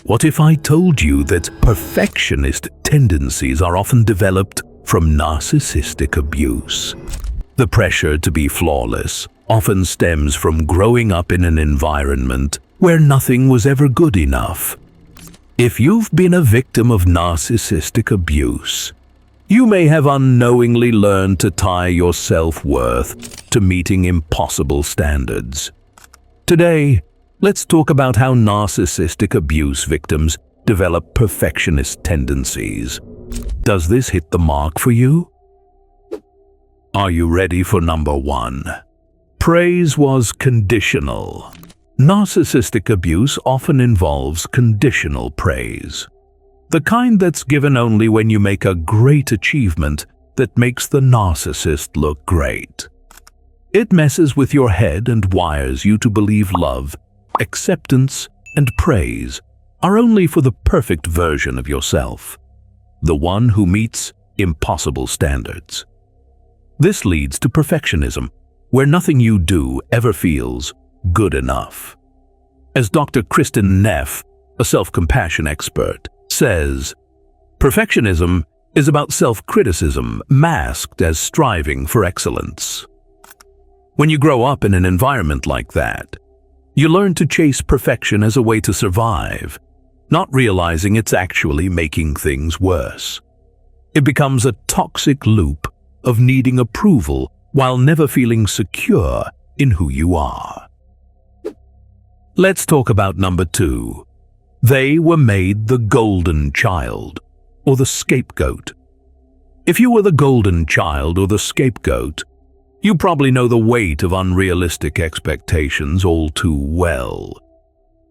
What if I told you that perfectionist tendencies are often developed from narcissistic abuse? The pressure to be flawless often stems from growing up in an environment where nothing was ever good enough. If you've been a victim of narcissistic abuse, you may have unknowingly learned to tie your self-worth to meeting impossible standards. Today, let's talk about how narcissistic abuse victims develop perfectionist tendencies. Does this hit the mark for you? Are you ready for number 1? Praise was conditional. Narcissistic abuse often involves conditional praise. The kind that's given only when you make a great achievement that makes the narcissist look great. It messes with your head and wires you to believe love, acceptance, and praise are only for the perfect version of yourself, the one who meets impossible standards. This leads to perfectionism, where nothing you do ever feels good enough. As Dr. Kristin Neff, a self-compassion expert, says, perfectionism is about self-criticism masked as striving for excellence. When you grow up in an environment like that, you learn to chase perfection as a way to survive, not realizing it's actually making things worse. It becomes a toxic loop of needing approval while never feeling secure in who you are. Let's talk about number 2. They were made the golden child, or the scapegoat. If you were the golden child or the scapegoat, you probably know the weight of unrealistic expectations all too well.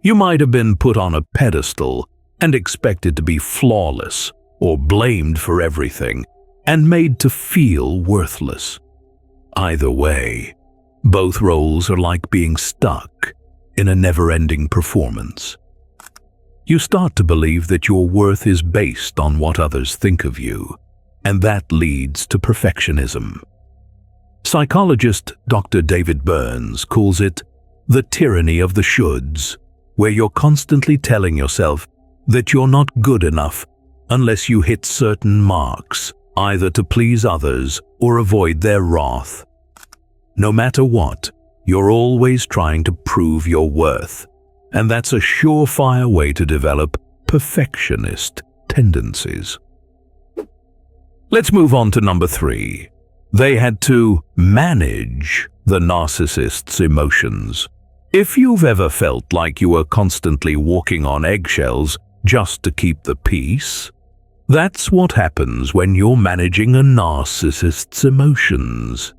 You might have been put on a pedestal and expected to be flawless, or blamed for everything, and made to feel worthless. Either way, both roles are like being stuck in a never-ending performance. You start to believe that your worth is based on what others think of you, and that leads to perfectionism. Psychologist Dr. David Burns calls it the tyranny of the shoulds, where you're constantly telling yourself that you're not good enough unless you hit certain marks, either to please others or avoid their wrath. No matter what, you're always trying to prove your worth, and that's a surefire way to develop perfectionist tendencies. Let's move on to number 3. They had to manage the narcissist's emotions. If you've ever felt like you were constantly walking on eggshells just to keep the peace, that's what happens when you're managing a narcissist's emotions.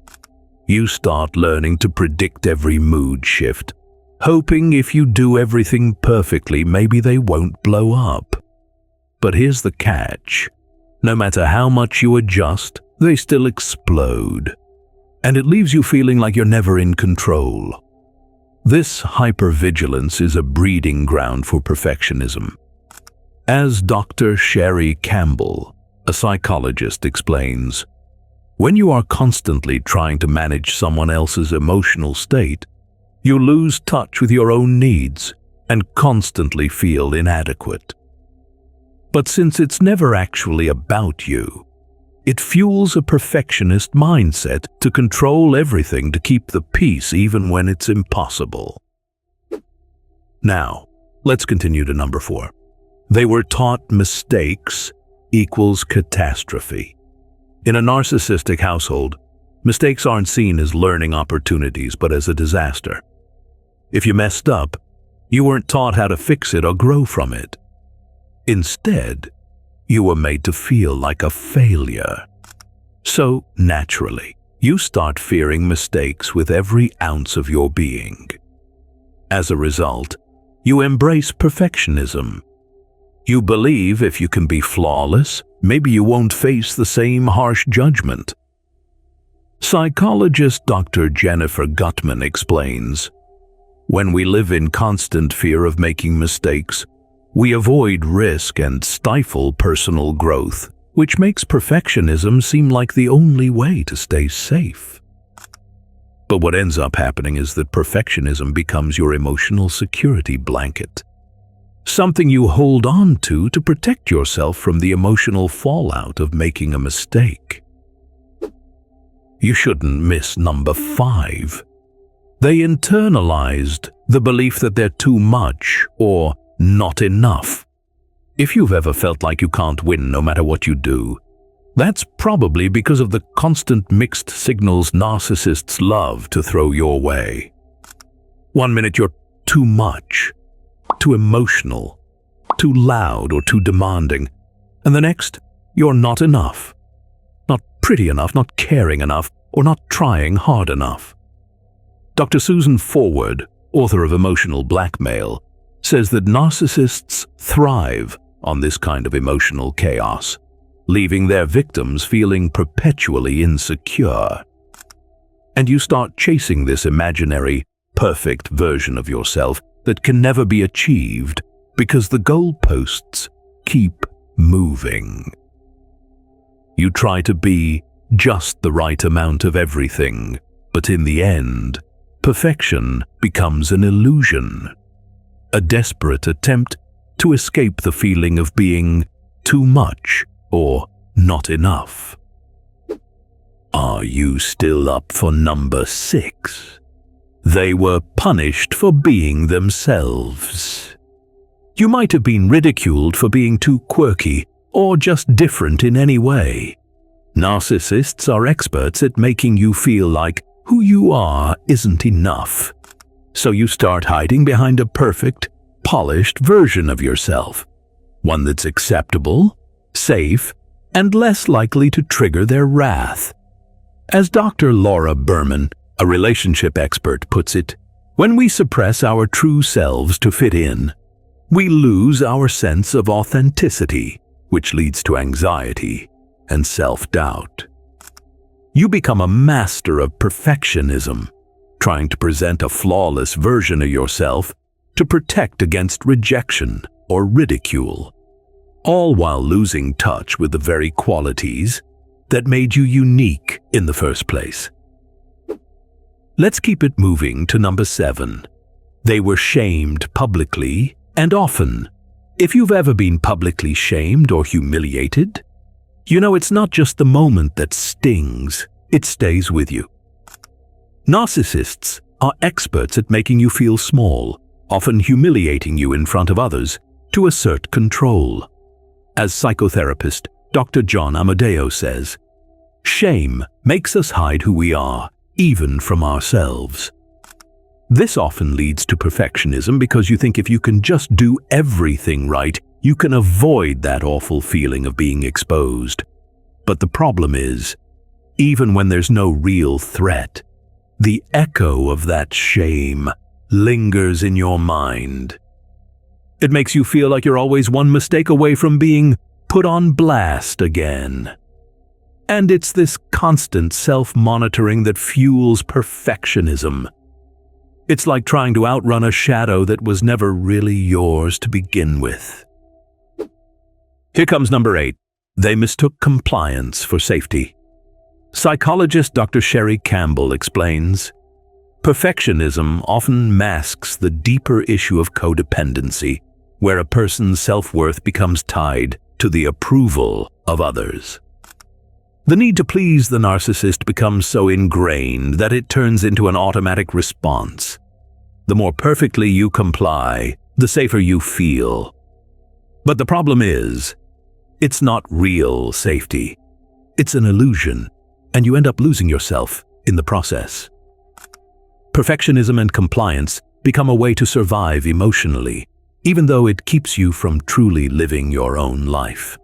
You start learning to predict every mood shift, hoping if you do everything perfectly, maybe they won't blow up. But here's the catch. No matter how much you adjust, they still explode. And it leaves you feeling like you're never in control. This hypervigilance is a breeding ground for perfectionism. As Dr. Sherry Campbell, a psychologist, explains, when you are constantly trying to manage someone else's emotional state, you lose touch with your own needs and constantly feel inadequate. But since it's never actually about you, it fuels a perfectionist mindset to control everything to keep the peace even when it's impossible. Now, let's continue to number 4. They were taught mistakes equals catastrophe. In a narcissistic household, mistakes aren't seen as learning opportunities but as a disaster. If you messed up, you weren't taught how to fix it or grow from it. Instead, you were made to feel like a failure. So, naturally, you start fearing mistakes with every ounce of your being. As a result, you embrace perfectionism. You believe if you can be flawless, maybe you won't face the same harsh judgment. Psychologist Dr. Jennifer Gutman explains, when we live in constant fear of making mistakes, we avoid risk and stifle personal growth, which makes perfectionism seem like the only way to stay safe. But what ends up happening is that perfectionism becomes your emotional security blanket. something you hold on to protect yourself from the emotional fallout of making a mistake. You shouldn't miss number 5. They internalized the belief that they're too much or not enough. If you've ever felt like you can't win no matter what you do, that's probably because of the constant mixed signals narcissists love to throw your way. One minute you're too much, too emotional, too loud or too demanding, and the next you're not enough, not pretty enough, not caring enough, or not trying hard enough. Dr. Susan Forward, author of Emotional Blackmail, says that narcissists thrive on this kind of emotional chaos, leaving their victims feeling perpetually insecure. And you start chasing this imaginary, perfect version of yourself that can never be achieved because the goalposts keep moving. You try to be just the right amount of everything, but in the end, perfection becomes an illusion, a desperate attempt to escape the feeling of being too much or not enough. Are you still up for number 6? They were punished for being themselves. You might have been ridiculed for being too quirky or just different in any way. Narcissists are experts at making you feel like who you are isn't enough. So you start hiding behind a perfect, polished version of yourself, one that's acceptable, safe, and less likely to trigger their wrath. As Dr. Laura Berman, a relationship expert, puts it, when we suppress our true selves to fit in, we lose our sense of authenticity, which leads to anxiety and self-doubt. You become a master of perfectionism, trying to present a flawless version of yourself to protect against rejection or ridicule, all while losing touch with the very qualities that made you unique in the first place. Let's keep it moving to number 7. They were shamed publicly and often. If you've ever been publicly shamed or humiliated, you know it's not just the moment that stings, it stays with you. Narcissists are experts at making you feel small, often humiliating you in front of others to assert control. As psychotherapist Dr. John Amadeo says, shame makes us hide who we are, even from ourselves. This often leads to perfectionism because you think if you can just do everything right, you can avoid that awful feeling of being exposed. But the problem is, even when there's no real threat, the echo of that shame lingers in your mind. It makes you feel like you're always one mistake away from being put on blast again. And it's this constant self-monitoring that fuels perfectionism. It's like trying to outrun a shadow that was never really yours to begin with. Here comes number 8. They mistook compliance for safety. Psychologist Dr. Sherry Campbell explains, perfectionism often masks the deeper issue of codependency, where a person's self-worth becomes tied to the approval of others. The need to please the narcissist becomes so ingrained that it turns into an automatic response. The more perfectly you comply, the safer you feel. But the problem is, it's not real safety. It's an illusion, and you end up losing yourself in the process. Perfectionism and compliance become a way to survive emotionally, even though it keeps you from truly living your own life.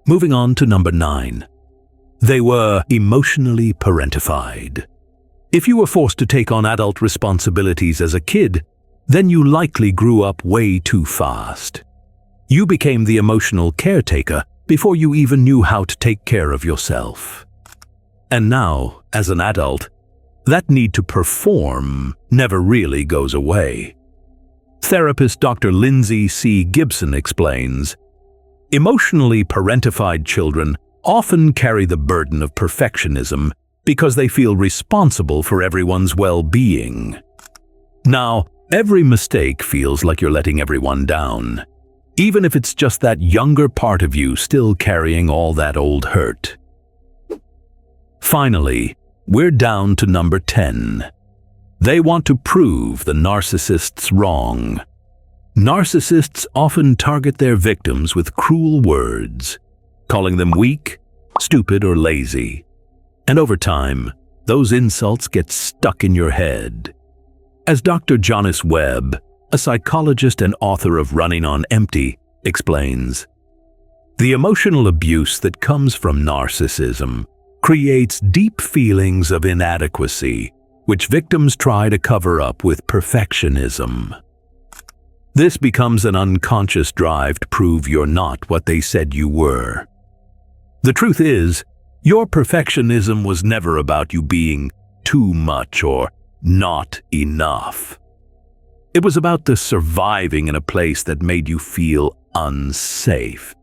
Moving on to number 9. They were emotionally parentified. If you were forced to take on adult responsibilities as a kid, then you likely grew up way too fast. You became the emotional caretaker before you even knew how to take care of yourself. And now, as an adult, that need to perform never really goes away. Therapist Dr. Lindsay C. Gibson explains, emotionally parentified children often carry the burden of perfectionism because they feel responsible for everyone's well-being. Now, Every mistake feels like you're letting everyone down, even if it's just that younger part of you still carrying all that old hurt. Finally, we're down to number 10. They want to prove the narcissists wrong. Narcissists often target their victims with cruel words, calling them weak, stupid, or lazy. And over time, those insults get stuck in your head. As Dr. Jonas Webb, a psychologist and author of Running on Empty, explains, the emotional abuse that comes from narcissism creates deep feelings of inadequacy, which victims try to cover up with perfectionism. This becomes an unconscious drive to prove you're not what they said you were. The truth is, your perfectionism was never about you being too much or not enough. It was about the surviving in a place that made you feel unsafe.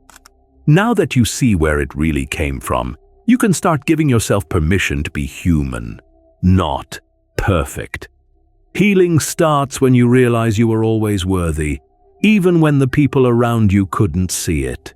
Now that you see where it really came from, you can start giving yourself permission to be human, not perfect. Healing starts when you realize you were always worthy, even when the people around you couldn't see it.